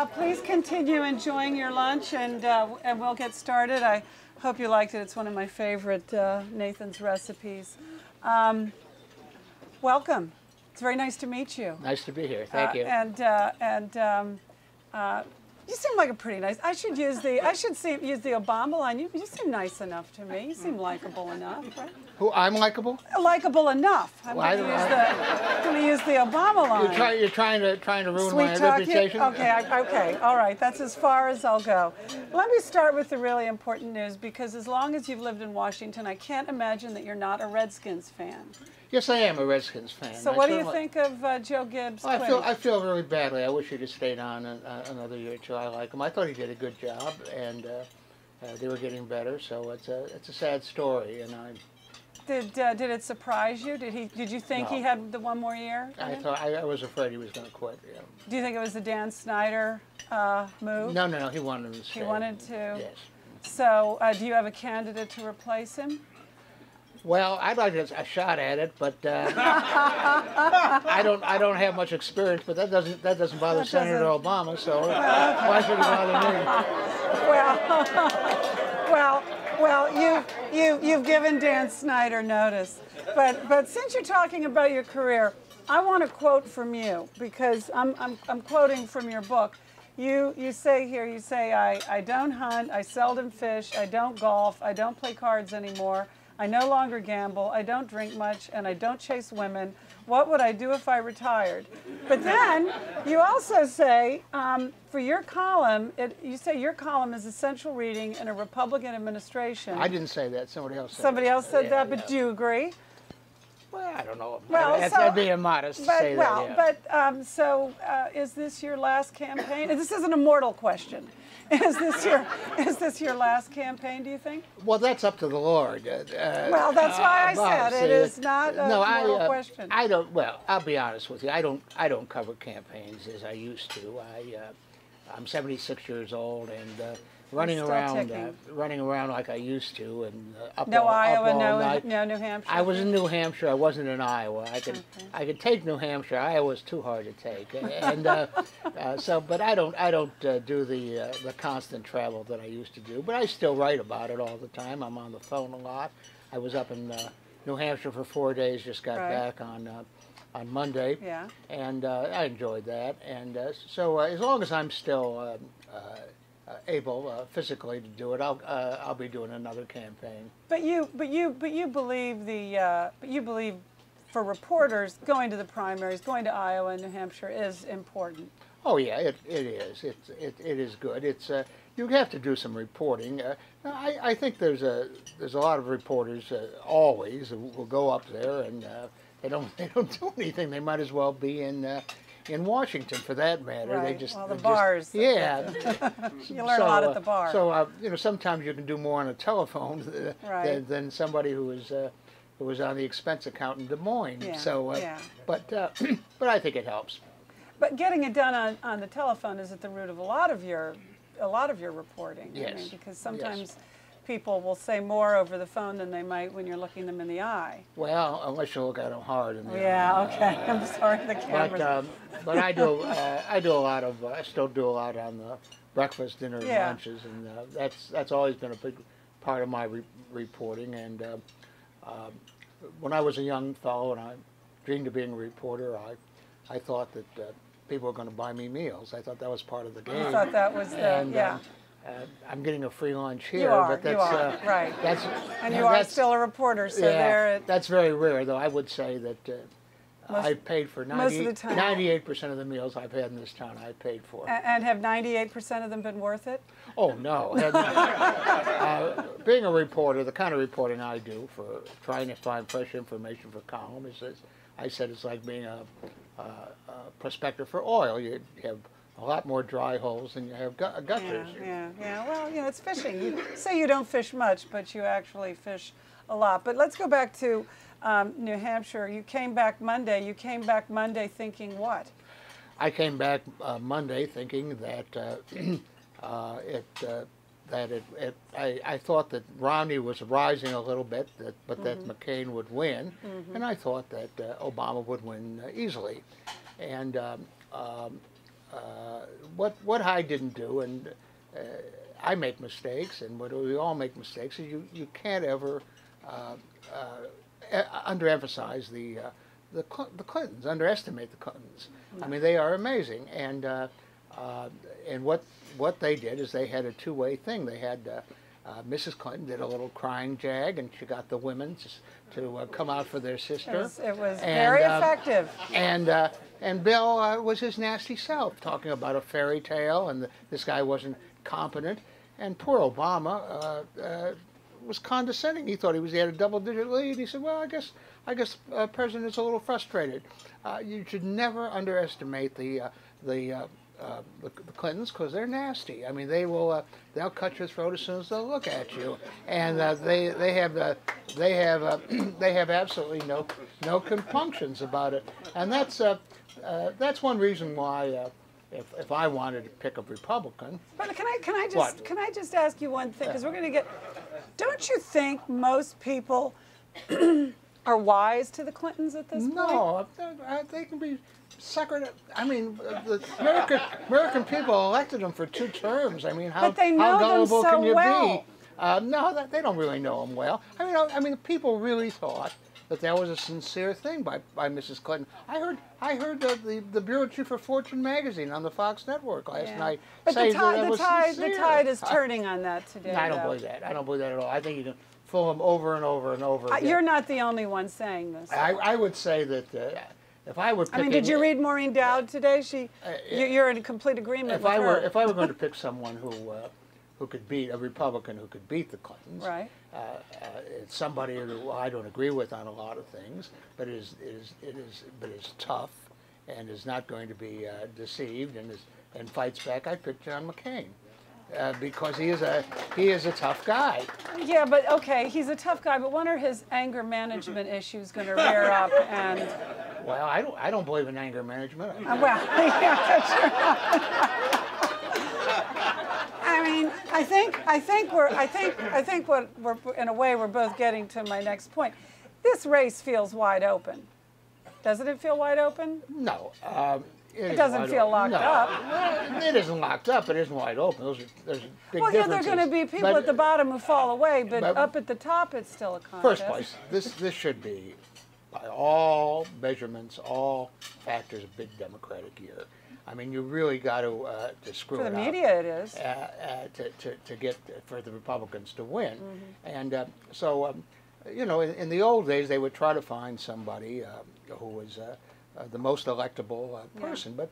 Please continue enjoying your lunch, and we'll get started. I hope you liked it. It's one of my favorite Nathan's recipes. Welcome. It's very nice to meet you. Nice to be here. Thank you. You seem like a pretty nice. I should use the Obama line. You seem nice enough to me. You seem likable enough, right? Who, I'm likable? Likable enough. I'm going to use the Obama line. You're trying to ruin Sweet my talk reputation? Okay, all right. That's as far as I'll go. Let me start with the really important news, because as long as you've lived in Washington, I can't imagine that you're not a Redskins fan. Yes, I am a Redskins fan. So what do you think of Joe Gibbs? Well, I feel really badly. I wish he'd have stayed on another year or two. I like him. I thought he did a good job, and they were getting better. So it's a sad story, and Did it surprise you? Did you think he had the one more year? I was afraid he was going to quit. Yeah. Do you think it was the Dan Snyder move? No. He wanted to stay. He wanted to. Yes. So do you have a candidate to replace him? Well, I'd like a shot at it, but I don't have much experience. But that doesn't bother Senator Obama. So why should it bother me? Well, you've given Dan Snyder notice. But since you're talking about your career, I want to quote from you, because I'm quoting from your book. You say here, I don't hunt, I seldom fish, I don't golf, I don't play cards anymore. I no longer gamble, I don't drink much, and I don't chase women. What would I do if I retired? But then you also say, for your column, you say your column is essential reading in a Republican administration. I didn't say that. Somebody else said Somebody else said that, but do you agree? Well, I don't know. Well, that'd be immodest to say that. Yeah. Is this your last campaign? This isn't a mortal question. Is this your last campaign, do you think? Well, that's up to the Lord. Well, that's why I said it is not a mortal question. I don't. Well, I'll be honest with you. I don't cover campaigns as I used to. I'm 76 years old and running around like I used to, and up all night. No New Hampshire. I was in New Hampshire. I wasn't in Iowa. I could take New Hampshire. Iowa's too hard to take, and but I don't do the constant travel that I used to do. But I still write about it all the time. I'm on the phone a lot. I was up in New Hampshire for 4 days. Just got back on Monday. Yeah. And I enjoyed that. And so as long as I'm still able physically to do it, I'll be doing another campaign. But you believe for reporters, going to the primaries, going to Iowa and New Hampshire is important. Oh yeah, it is. It is good. It's you have to do some reporting. I think there's a lot of reporters always who will go up there and they don't do anything. They might as well be in Washington, for that matter. Right. They just the bars. Yeah. You learn a lot at the bar. So sometimes you can do more on a telephone than somebody who was on the expense account in Des Moines. Yeah. So, but I think it helps. But getting it done on the telephone is at the root of a lot of your reporting. Yes. I mean, because sometimes people will say more over the phone than they might when you're looking them in the eye. Well, unless you look at them hard in the eye. Yeah. Okay. I'm sorry, the camera. But I do a lot of. I still do a lot on the breakfast, dinner, and lunches, and that's always been a big part of my reporting. And when I was a young fellow and I dreamed of being a reporter, I thought that people were going to buy me meals. I thought that was part of the game. I thought that was I'm getting a free lunch here, you are, but that's right. And you are still a reporter, so that's very rare, though. I would say that I've paid for 98% of the meals I've had in this town. I paid for. And have 98% of them been worth it? Oh no! Being a reporter, the kind of reporting I do for trying to find fresh information for columns, I said it's like being a prospector for oil. You have a lot more dry holes than you have gutters. Yeah. Well, it's fishing. You say you don't fish much, but you actually fish a lot. But let's go back to New Hampshire. You came back Monday. You came back Monday thinking what? I came back Monday thinking that I thought that Romney was rising a little bit, but that McCain would win, and I thought that Obama would win easily. And what Hyde didn't do, and I make mistakes, and we all make mistakes, is you can't ever underemphasize the Clintons, underestimate the Clintons. I mean, they are amazing, and what they did is they had a two-way thing. They had Mrs. Clinton did a little crying jag, and she got the women to come out for their sister. It was very effective. And Bill was his nasty self, talking about a fairy tale, and this guy wasn't competent. And poor Obama was condescending. He thought he had a double-digit lead. He said, "Well, I guess President is a little frustrated." You should never underestimate the Clintons, because they're nasty. I mean, they'll cut your throat as soon as they'll look at you, and they have absolutely no compunctions about it. And that's one reason why if I wanted to pick a Republican. But can I just ask you one thing, because we're going to get. Don't you think most people are wise to the Clintons at this point? No, they can be suckered. I mean, the American people elected them for 2 terms. I mean, how gullible can you be? No, they don't really know them well. I mean, people really thought that was a sincere thing by Mrs. Clinton. I heard the bureau chief of Fortune magazine on the Fox network last night say that was sincere. The tide is turning on that today. No, I don't believe that. I don't believe that at all. I think you can fool them over and over and over again. You're not the only one saying this. I would say that if I were picking, did you read Maureen Dowd today? You're in complete agreement with her. If I were going to pick someone who could beat a Republican who could beat the Clintons, right? It's somebody who I don't agree with on a lot of things, but is tough and is not going to be deceived and fights back. I'd pick John McCain. Because he is a tough guy. Yeah, but okay, he's a tough guy. But when are his anger management issues going to rear up? And well, I don't believe in anger management. Well, yeah, sure. I mean, I think what we're in a way we're both getting to my next point. This race feels wide open. Doesn't it feel wide open? No. It doesn't feel locked up. Well, it isn't locked up. It isn't wide open. There's big differences. Well, yeah, there are going to be people at the bottom who fall away, but up at the top, it's still a contest. First place, this should be, by all measurements, all factors, a big Democratic year. I mean, you really got to screw it up. For the media, it is. To get for the Republicans to win, and so you know, in the old days, they would try to find somebody who was the most electable person, but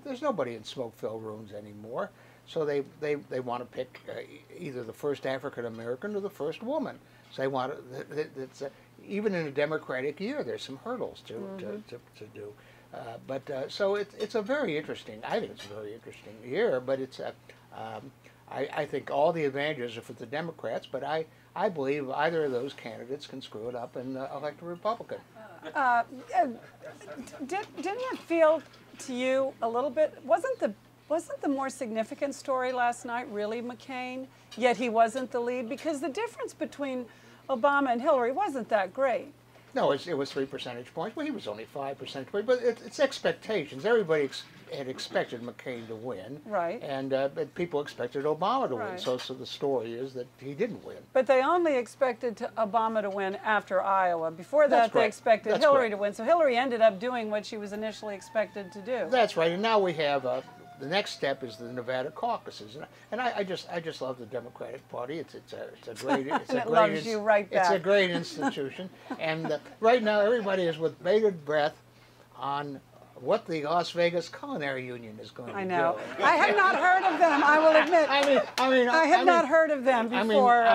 there's nobody in smoke-filled rooms anymore. So they want to pick either the first African American or the first woman. So they want to. Even in a Democratic year, there's some hurdles to do. So it's a very interesting. I think it's a very interesting year. But it's I think all the advantages are for the Democrats. But I believe either of those candidates can screw it up and elect a Republican. Didn't it feel to you a little bit? Wasn't the more significant story last night really McCain? Yet he wasn't the lead, because the difference between Obama and Hillary wasn't that great. No, it was 3 percentage points. Well, he was only 5 percentage points. But it's expectations. Everybody had expected McCain to win. Right. And but people expected Obama to win. So the story is that he didn't win. But they only expected Obama to win after Iowa. Before that, they expected Hillary to win. So Hillary ended up doing what she was initially expected to do. That's right. And now we have the next step is the Nevada caucuses, and I just love the Democratic Party. It's a great it's a great institution, and right now everybody is with bated breath on what the Las Vegas Culinary Union is going to do. I know. I have not heard of them. I will admit. I have not heard of them before.